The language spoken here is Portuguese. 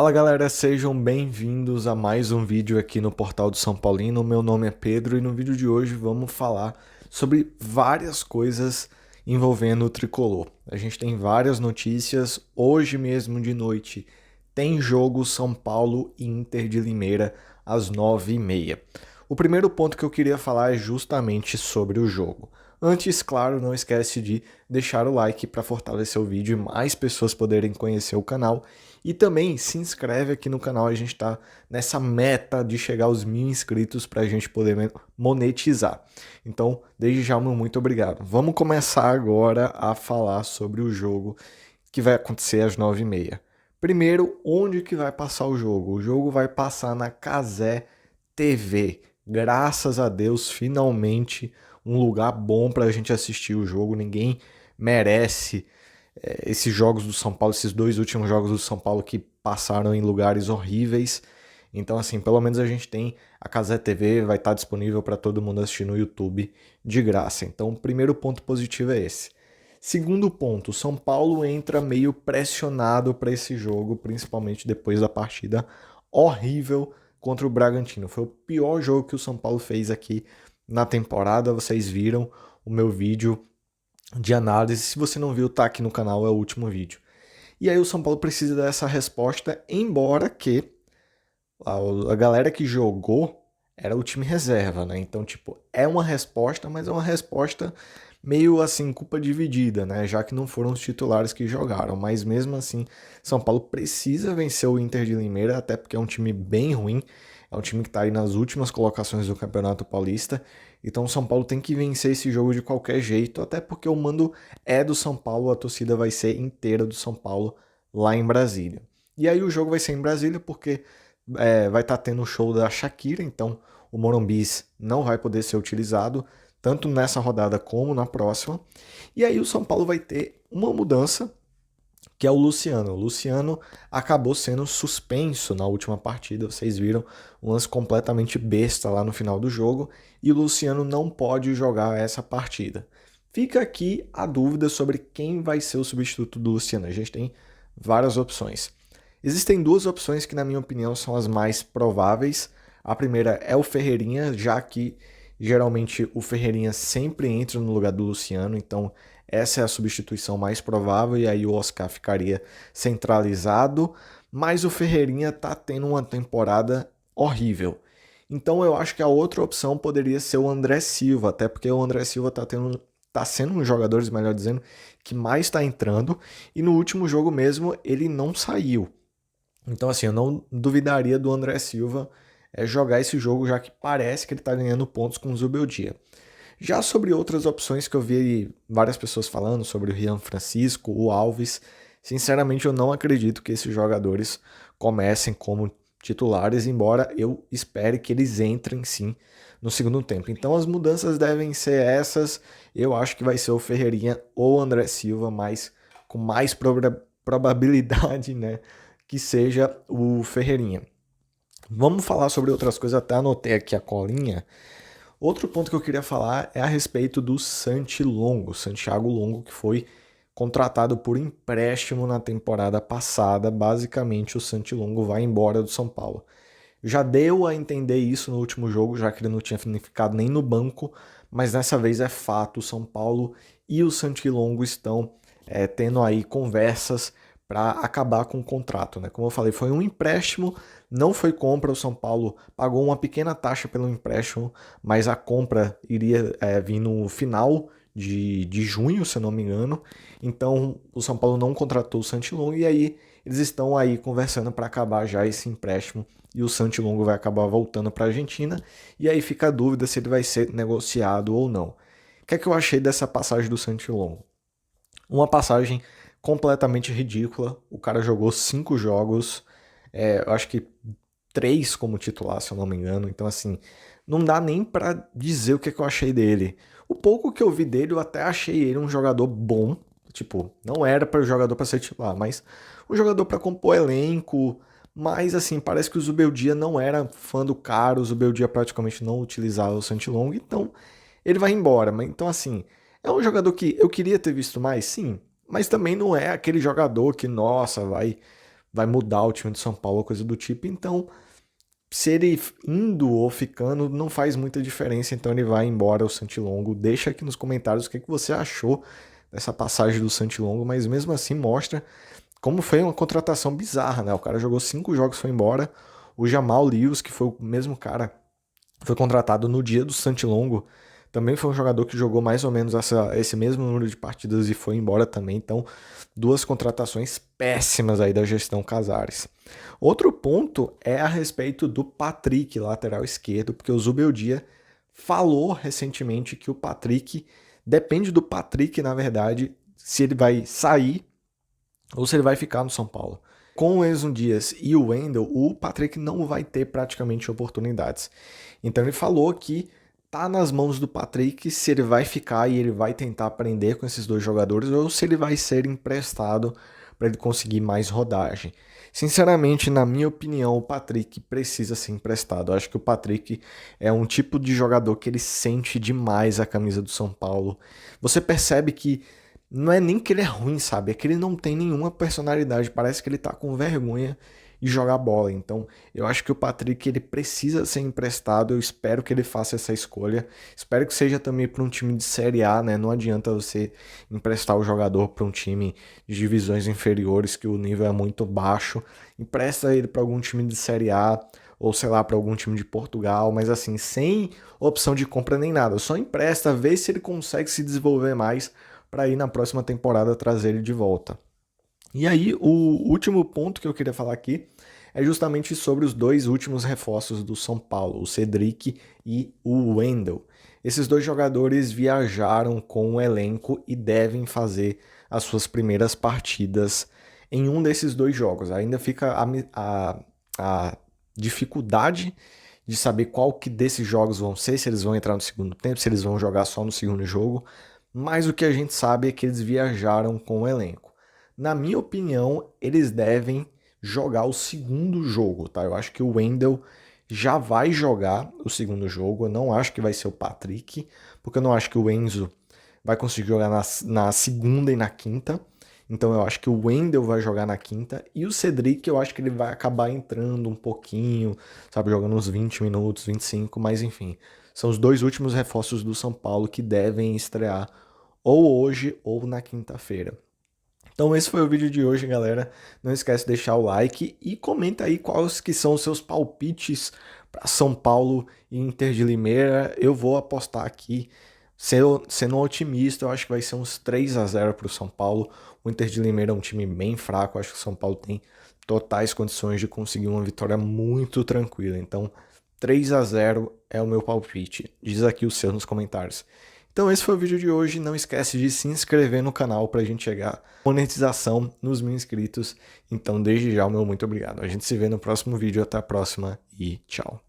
Fala galera, sejam bem-vindos a mais um vídeo aqui no Portal do São Paulino. Meu nome é Pedro e no vídeo de hoje vamos falar sobre várias coisas envolvendo o tricolor. A gente tem várias notícias. Hoje mesmo de noite tem jogo São Paulo e Inter de Limeira às 9h30. O primeiro ponto que eu queria falar é justamente sobre o jogo. Antes, claro, não esquece de deixar o like para fortalecer o vídeo e mais pessoas poderem conhecer o canal. E também se inscreve aqui no canal, a gente está nessa meta de chegar aos 1.000 inscritos para a gente poder monetizar. Então, desde já, meu muito obrigado. Vamos começar agora a falar sobre o jogo que vai acontecer às 9h30. Primeiro, onde que vai passar o jogo? O jogo vai passar na Cazé TV. Graças a Deus, finalmente um lugar bom para a gente assistir o jogo. Ninguém merece esses jogos do São Paulo, esses dois últimos jogos do São Paulo que passaram em lugares horríveis. Então, assim, pelo menos a gente tem a Cazé TV, vai estar disponível para todo mundo assistir no YouTube de graça. Então, o primeiro ponto positivo é esse. Segundo ponto, o São Paulo entra meio pressionado para esse jogo, principalmente depois da partida horrível contra o Bragantino. Foi o pior jogo que o São Paulo fez aqui na temporada. Vocês viram o meu vídeo de análise. Se você não viu, tá aqui no canal, é o último vídeo. E aí o São Paulo precisa dessa resposta, embora que a galera que jogou era o time reserva, né? Então, tipo, é uma resposta, mas é uma resposta meio assim, culpa dividida, né? Já que não foram os titulares que jogaram. Mas mesmo assim, São Paulo precisa vencer o Inter de Limeira, até porque é um time bem ruim. É um time que está aí nas últimas colocações do Campeonato Paulista. Então o São Paulo tem que vencer esse jogo de qualquer jeito, até porque o mando é do São Paulo, a torcida vai ser inteira do São Paulo lá em Brasília. E aí o jogo vai ser em Brasília porque vai estar tendo o show da Shakira, então o Morumbis não vai poder ser utilizado, tanto nessa rodada como na próxima. E aí o São Paulo vai ter uma mudança, que é o Luciano. O Luciano acabou sendo suspenso na última partida, vocês viram, um lance completamente besta lá no final do jogo, e o Luciano não pode jogar essa partida. Fica aqui a dúvida sobre quem vai ser o substituto do Luciano. A gente tem várias opções. Existem duas opções que, na minha opinião, são as mais prováveis. A primeira é o Ferreirinha, já que geralmente o Ferreirinha sempre entra no lugar do Luciano, então essa é a substituição mais provável e aí o Oscar ficaria centralizado, mas o Ferreirinha está tendo uma temporada horrível. Então eu acho que a outra opção poderia ser o André Silva, até porque o André Silva tá sendo um dos jogadores, melhor dizendo, que mais está entrando, e no último jogo mesmo ele não saiu. Então, assim, eu não duvidaria do André Silva jogar esse jogo, já que parece que ele está ganhando pontos com o Zubeldia. Já sobre outras opções que eu vi várias pessoas falando, sobre o Rian Francisco, o Alves, sinceramente eu não acredito que esses jogadores comecem como titulares, embora eu espere que eles entrem sim no segundo tempo. Então as mudanças devem ser essas. Eu acho que vai ser o Ferreirinha ou o André Silva, mas com mais probabilidade, né, que seja o Ferreirinha. Vamos falar sobre outras coisas, até anotei aqui a colinha. Outro ponto que eu queria falar é a respeito do Santiago Longo, que foi contratado por empréstimo na temporada passada. Basicamente, o Santi Longo vai embora do São Paulo. Já deu a entender isso no último jogo, já que ele não tinha ficado nem no banco, mas dessa vez é fato, o São Paulo e o Santi Longo estão tendo aí conversas para acabar com o contrato, né? Como eu falei, foi um empréstimo, não foi compra. O São Paulo pagou uma pequena taxa pelo empréstimo, mas a compra iria vir no final de junho, se eu não me engano. Então o São Paulo não contratou o Santilongo e aí eles estão aí conversando para acabar já esse empréstimo e o Santilongo vai acabar voltando para a Argentina. E aí fica a dúvida se ele vai ser negociado ou não. O que é que eu achei dessa passagem do Santilongo? Uma passagem completamente ridícula. O cara jogou 5 jogos, eu acho que 3 como titular, se eu não me engano. Então, assim, não dá nem pra dizer o que, é que eu achei dele. O pouco que eu vi dele, eu até achei ele um jogador bom. Tipo, não era para o jogador para ser titular, mas um jogador para compor elenco. Mas, assim, parece que o Zubeldia não era fã do cara. O Zubeldia praticamente não utilizava o Santilong. Então, ele vai embora. Mas, então, assim, é um jogador que eu queria ter visto mais, sim. Mas também não é aquele jogador que, nossa, vai vai mudar o time de São Paulo, coisa do tipo. Então, se ele indo ou ficando, não faz muita diferença, então ele vai embora, o Santilongo. Deixa aqui nos comentários o que você achou dessa passagem do Santilongo, mas mesmo assim mostra como foi uma contratação bizarra, né? O cara jogou 5 jogos e foi embora. O Jamal Lewis, que foi o mesmo cara, foi contratado no dia do Santilongo. Também foi um jogador que jogou mais ou menos esse mesmo número de partidas e foi embora também. Então, duas contratações péssimas aí da gestão Casares. Outro ponto é a respeito do Patrick, lateral esquerdo, porque o Zubeldia falou recentemente que o Patrick, depende do Patrick, na verdade, se ele vai sair ou se ele vai ficar no São Paulo. Com o Enzo Dias e o Wendel, o Patrick não vai ter praticamente oportunidades. Então ele falou que tá nas mãos do Patrick se ele vai ficar e ele vai tentar aprender com esses dois jogadores ou se ele vai ser emprestado para ele conseguir mais rodagem. Sinceramente, na minha opinião, o Patrick precisa ser emprestado. Eu acho que o Patrick é um tipo de jogador que ele sente demais a camisa do São Paulo. Você percebe que não é nem que ele é ruim, sabe? É que ele não tem nenhuma personalidade. Parece que ele tá com vergonha de jogar bola. Então, eu acho que o Patrick ele precisa ser emprestado. Eu espero que ele faça essa escolha. Espero que seja também para um time de Série A, né? Não adianta você emprestar o jogador para um time de divisões inferiores que o nível é muito baixo. Empresta ele para algum time de Série A ou sei lá, para algum time de Portugal, mas assim, sem opção de compra nem nada. Só empresta, vê se ele consegue se desenvolver mais para ir na próxima temporada trazer ele de volta. E aí, o último ponto que eu queria falar aqui é justamente sobre os dois últimos reforços do São Paulo, o Cedric e o Wendel. Esses dois jogadores viajaram com o elenco e devem fazer as suas primeiras partidas em um desses dois jogos. Ainda fica a dificuldade de saber qual que desses jogos vão ser, se eles vão entrar no segundo tempo, se eles vão jogar só no segundo jogo, mas o que a gente sabe é que eles viajaram com o elenco. Na minha opinião, eles devem jogar o segundo jogo, tá? Eu acho que o Wendel já vai jogar o segundo jogo. Eu não acho que vai ser o Patrick, porque eu não acho que o Enzo vai conseguir jogar na segunda e na quinta. Então eu acho que o Wendel vai jogar na quinta. E o Cedric, eu acho que ele vai acabar entrando um pouquinho, sabe? Jogando uns 20 minutos, 25, mas enfim. São os dois últimos reforços do São Paulo que devem estrear ou hoje ou na quinta-feira. Então esse foi o vídeo de hoje, galera. Não esquece de deixar o like e comenta aí quais que são os seus palpites para São Paulo e Inter de Limeira. Eu vou apostar aqui, sendo otimista, eu acho que vai ser uns 3-0 para o São Paulo. O Inter de Limeira é um time bem fraco, eu acho que o São Paulo tem totais condições de conseguir uma vitória muito tranquila. Então 3-0 é o meu palpite. Diz aqui o seu nos comentários. Então esse foi o vídeo de hoje, não esquece de se inscrever no canal para a gente chegar à monetização nos 1000 inscritos. Então desde já o meu muito obrigado. A gente se vê no próximo vídeo, até a próxima e tchau.